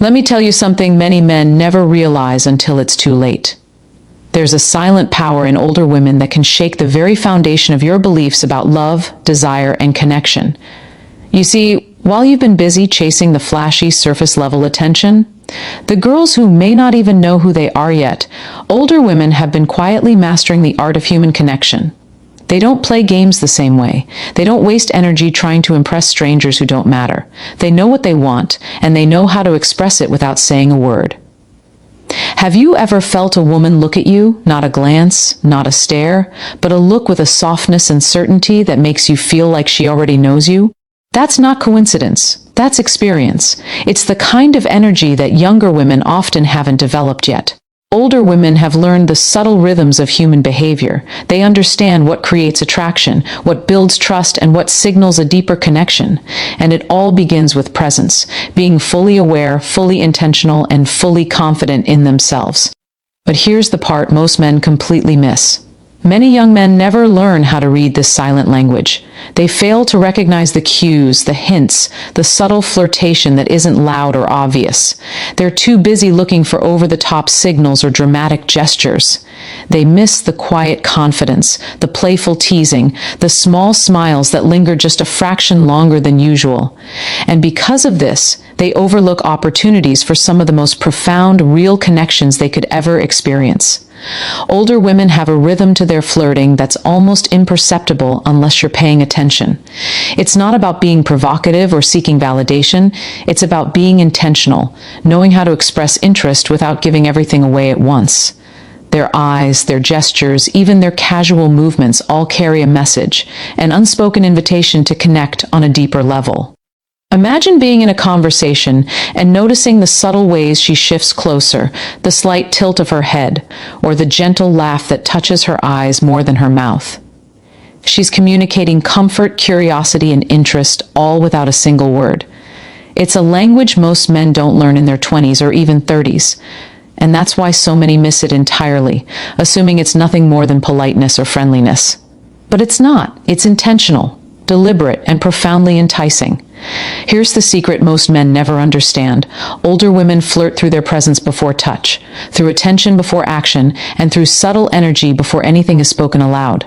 Let me tell you something many men never realize until it's too late. There's a silent power in older women that can shake the very foundation of your beliefs about love, desire, and connection. You see, while you've been busy chasing the flashy, surface-level attention, the girls who may not even know who they are yet, older women have been quietly mastering the art of human connection. They don't play games the same way. They don't waste energy trying to impress strangers who don't matter. They know what they want, and they know how to express it without saying a word. Have you ever felt a woman look at you, not a glance, not a stare, but a look with a softness and certainty that makes you feel like she already knows you? That's not coincidence. That's experience. It's the kind of energy that younger women often haven't developed yet. Older women have learned the subtle rhythms of human behavior. They understand what creates attraction, what builds trust, and what signals a deeper connection. And it all begins with presence, being fully aware, fully intentional, and fully confident in themselves. But here's the part most men completely miss. Many young men never learn how to read this silent language. They fail to recognize the cues, the hints, the subtle flirtation that isn't loud or obvious. They're too busy looking for over-the-top signals or dramatic gestures. They miss the quiet confidence, the playful teasing, the small smiles that linger just a fraction longer than usual. And because of this, they overlook opportunities for some of the most profound, real connections they could ever experience. Older women have a rhythm to their flirting that's almost imperceptible unless you're paying attention. It's not about being provocative or seeking validation. It's about being intentional, knowing how to express interest without giving everything away at once. Their eyes, their gestures, even their casual movements all carry a message, an unspoken invitation to connect on a deeper level. Imagine being in a conversation and noticing the subtle ways she shifts closer, the slight tilt of her head, or the gentle laugh that touches her eyes more than her mouth. She's communicating comfort, curiosity, and interest, all without a single word. It's a language most men don't learn in their 20s or even 30s, and that's why so many miss it entirely, assuming it's nothing more than politeness or friendliness. But it's not. It's intentional, deliberate, and profoundly enticing. Here's the secret most men never understand. Older women flirt through their presence before touch, through attention before action, and through subtle energy before anything is spoken aloud.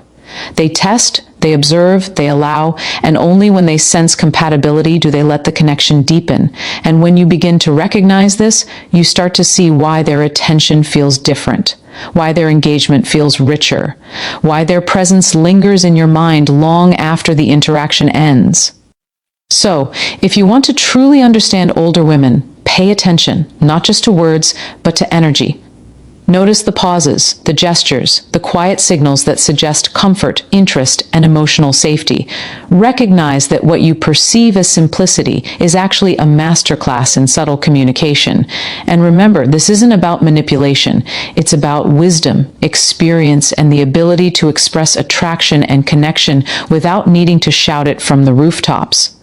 They test, they observe, they allow, and only when they sense compatibility do they let the connection deepen. And when you begin to recognize this, you start to see why their attention feels different, why their engagement feels richer, why their presence lingers in your mind long after the interaction ends. So, if you want to truly understand older women, pay attention, not just to words, but to energy. Notice the pauses, the gestures, the quiet signals that suggest comfort, interest, and emotional safety. Recognize that what you perceive as simplicity is actually a masterclass in subtle communication. And remember, this isn't about manipulation. It's about wisdom, experience, and the ability to express attraction and connection without needing to shout it from the rooftops.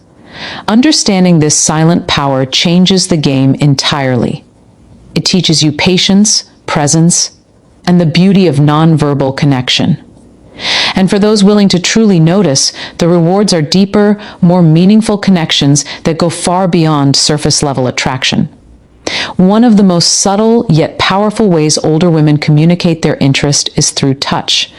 Understanding this silent power changes the game entirely. It teaches you patience, presence, and the beauty of nonverbal connection. And for those willing to truly notice, the rewards are deeper, more meaningful connections that go far beyond surface-level attraction. One of the most subtle yet powerful ways older women communicate their interest is through touch.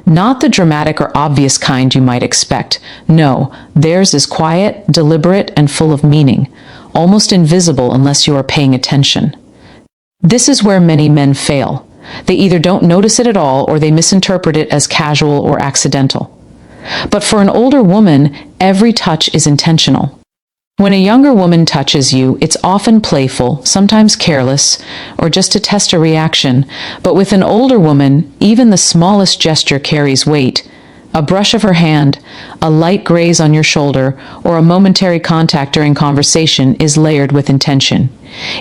Not the dramatic or obvious kind you might expect. No, theirs is quiet, deliberate, and full of meaning, almost invisible unless you are paying attention. This is where many men fail. They either don't notice it at all or they misinterpret it as casual or accidental. But for an older woman, every touch is intentional. When a younger woman touches you, it's often playful, sometimes careless, or just to test a reaction. But with an older woman, even the smallest gesture carries weight. A brush of her hand, a light graze on your shoulder, or a momentary contact during conversation is layered with intention.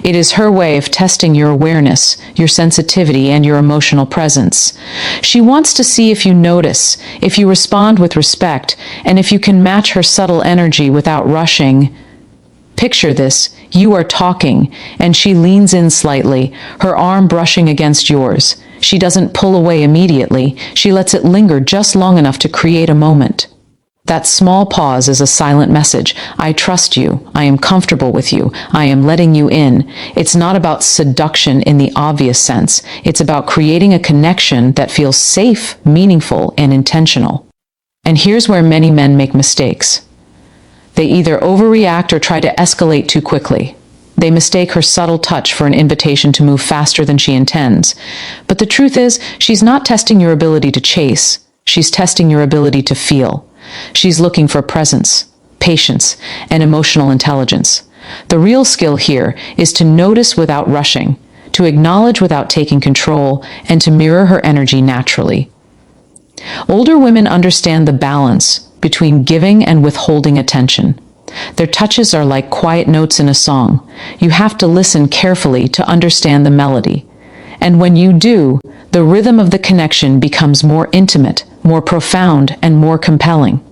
It is her way of testing your awareness, your sensitivity, and your emotional presence. She wants to see if you notice, if you respond with respect, and if you can match her subtle energy without rushing. Picture this. You are talking, and she leans in slightly, her arm brushing against yours. She doesn't pull away immediately. She lets it linger just long enough to create a moment. That small pause is a silent message. I trust you. I am comfortable with you. I am letting you in. It's not about seduction in the obvious sense. It's about creating a connection that feels safe, meaningful, and intentional. And here's where many men make mistakes. They either overreact or try to escalate too quickly. They mistake her subtle touch for an invitation to move faster than she intends. But the truth is, she's not testing your ability to chase. She's testing your ability to feel. She's looking for presence, patience, and emotional intelligence. The real skill here is to notice without rushing, to acknowledge without taking control, and to mirror her energy naturally. Older women understand the balance between giving and withholding attention. Their touches are like quiet notes in a song. You have to listen carefully to understand the melody. And when you do, the rhythm of the connection becomes more intimate, more profound, and more compelling.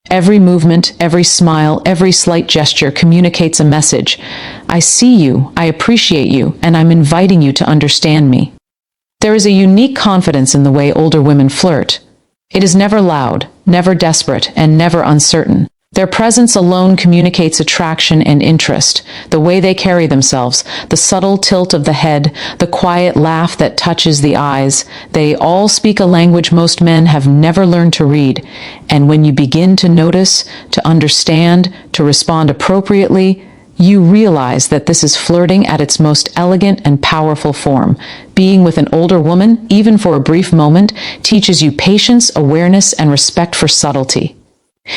Every movement, every smile, every slight gesture communicates a message. I see you, I appreciate you, and I'm inviting you to understand me. There is a unique confidence in the way older women flirt. It is never loud, never desperate, and never uncertain. Their presence alone communicates attraction and interest. The way they carry themselves, the subtle tilt of the head, the quiet laugh that touches the eyes, they all speak a language most men have never learned to read. And when you begin to notice, to understand, to respond appropriately, you realize that this is flirting at its most elegant and powerful form. Being with an older woman, even for a brief moment, teaches you patience, awareness, and respect for subtlety.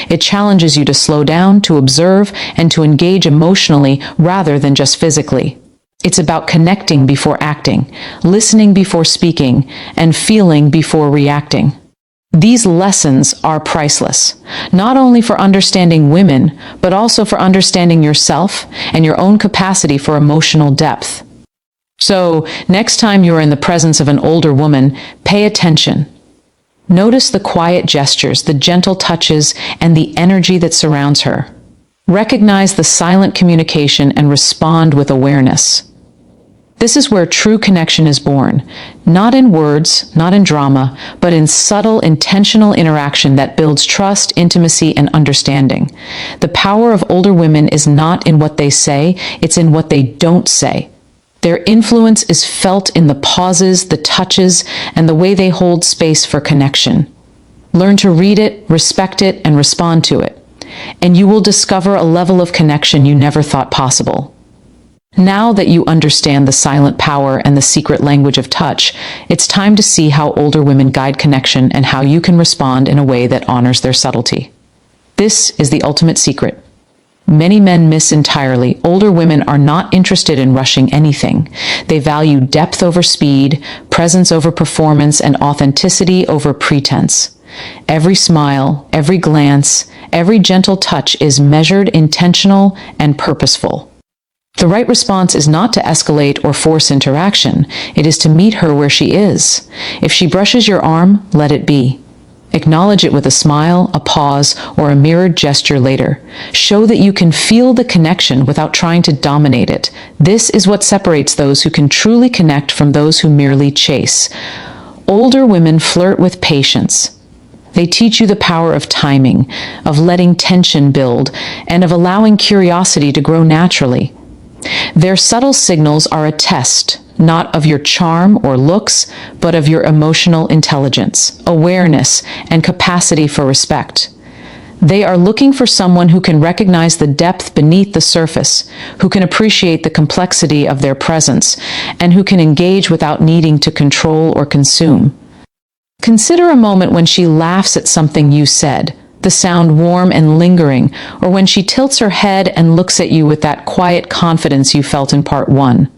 It challenges you to slow down, to observe, and to engage emotionally rather than just physically. It's about connecting before acting, listening before speaking, and feeling before reacting. These lessons are priceless, not only for understanding women, but also for understanding yourself and your own capacity for emotional depth. So, next time you are in the presence of an older woman, pay attention. Notice the quiet gestures, the gentle touches, and the energy that surrounds her. Recognize the silent communication and respond with awareness. This is where true connection is born, not in words, not in drama, but in subtle, intentional interaction that builds trust, intimacy, and understanding. The power of older women is not in what they say, it's in what they don't say. Their influence is felt in the pauses, the touches, and the way they hold space for connection. Learn to read it, respect it, and respond to it, and you will discover a level of connection you never thought possible. Now that you understand the silent power and the secret language of touch, it's time to see how older women guide connection and how you can respond in a way that honors their subtlety. This is the ultimate secret. Many men miss entirely. Older women are not interested in rushing anything. They value depth over speed, presence over performance, and authenticity over pretense. Every smile, every glance, every gentle touch is measured, intentional, and purposeful. The right response is not to escalate or force interaction. It is to meet her where she is. If she brushes your arm, let it be. Acknowledge it with a smile, a pause, or a mirrored gesture later. Show that you can feel the connection without trying to dominate it. This is what separates those who can truly connect from those who merely chase. Older women flirt with patience. They teach you the power of timing, of letting tension build, and of allowing curiosity to grow naturally. Their subtle signals are a test, not of your charm or looks, but of your emotional intelligence, awareness, and capacity for respect. They are looking for someone who can recognize the depth beneath the surface, who can appreciate the complexity of their presence, and who can engage without needing to control or consume. Consider a moment when she laughs at something you said, the sound warm and lingering, or when she tilts her head and looks at you with that quiet confidence you felt in part 1.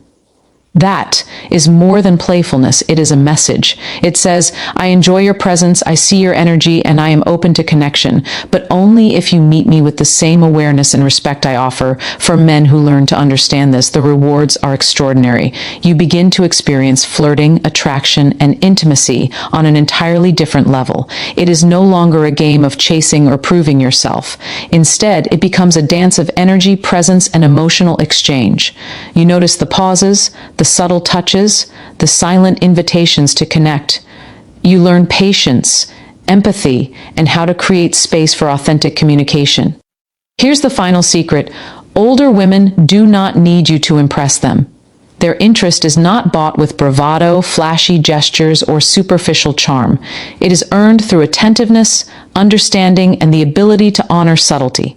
That is more than playfulness, it is a message. It says, I enjoy your presence, I see your energy, and I am open to connection, but only if you meet me with the same awareness and respect I offer. For men who learn to understand this, the rewards are extraordinary. You begin to experience flirting, attraction, and intimacy on an entirely different level. It is no longer a game of chasing or proving yourself. Instead, it becomes a dance of energy, presence, and emotional exchange. You notice the pauses, the subtle touches, the silent invitations to connect. You learn patience empathy, and how to create space for authentic communication. Here's the final secret. Older women do not need you to impress them. Their interest is not bought with bravado, flashy gestures, or superficial charm. It is earned through attentiveness, understanding, and the ability to honor subtlety.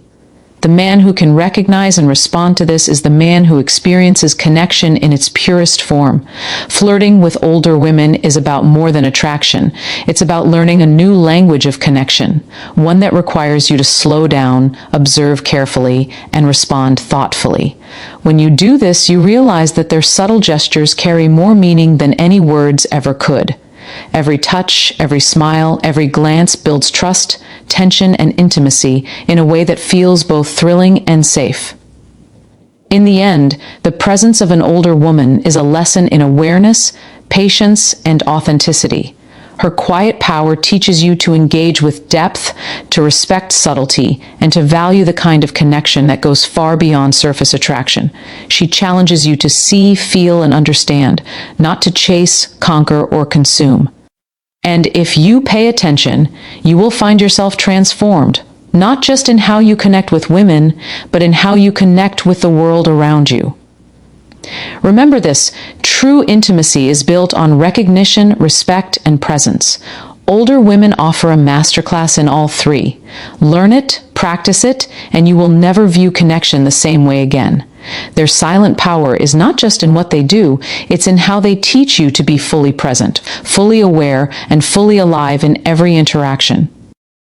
The man who can recognize and respond to this is the man who experiences connection in its purest form. Flirting with older women is about more than attraction. It's about learning a new language of connection, one that requires you to slow down, observe carefully, and respond thoughtfully. When you do this, you realize that their subtle gestures carry more meaning than any words ever could. Every touch, every smile, every glance builds trust, tension, and intimacy in a way that feels both thrilling and safe. In the end, the presence of an older woman is a lesson in awareness, patience, and authenticity. Her quiet power teaches you to engage with depth, to respect subtlety, and to value the kind of connection that goes far beyond surface attraction. She challenges you to see, feel, and understand, not to chase, conquer, or consume. And if you pay attention, you will find yourself transformed, not just in how you connect with women, but in how you connect with the world around you. Remember this, true intimacy is built on recognition, respect, and presence. Older women offer a masterclass in all three. Learn it, practice it, and you will never view connection the same way again. Their silent power is not just in what they do, it's in how they teach you to be fully present, fully aware, and fully alive in every interaction.